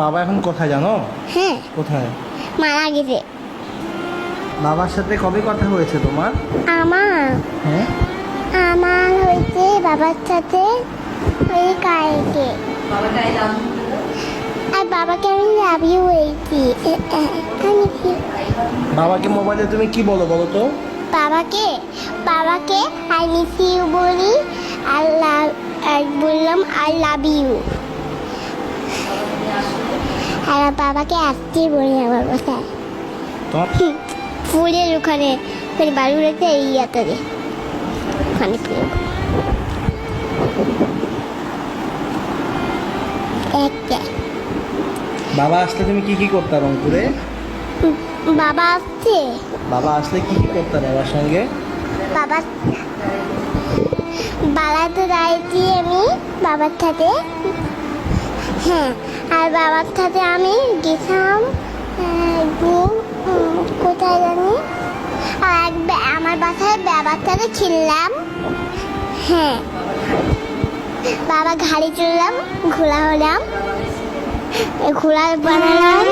বাবা এখন কোথায় জানো? হ্যাঁ, কোথায়? মারা গেছে। বাবার সাথে কবে কথা হয়েছে তোমার? আমার হ্যাঁ, আমার হয়েছে বাবার সাথে ওই কালকে। আর বাবাকে আমি লাভ ইউ হয়েছি। আমি কি বাবাকে মোবাইলে তুমি কি বলো বলো তো? বাবাকে বাবাকে আই মিস ইউ বলি, আর বললাম আই লাভ ইউ। আর বাবাকে আসতে বলি আমার বাসায়। তোমার ফুলের ওখানে বালুরাতে এই ইয়াতে ওখানে একটা বাবা আসলে তুমি কি কি করতে রংপুরে? বাবা আসছে। বাবা আসলে কি কি করতে বাবার সঙ্গে? বাবা বাড়াতে দাঁড়িয়েছি আমি বাবার সাথে। হ্যাঁ, আর বাবার সাথে আমি গেছিলাম একদিন কোথায় জানি, আর আমার বাসায় বাবার সাথে খেললাম। হ্যাঁ, বাবা গাড়ি চললাম, ঘোড়া হলাম, ঘোড়া বানালাম।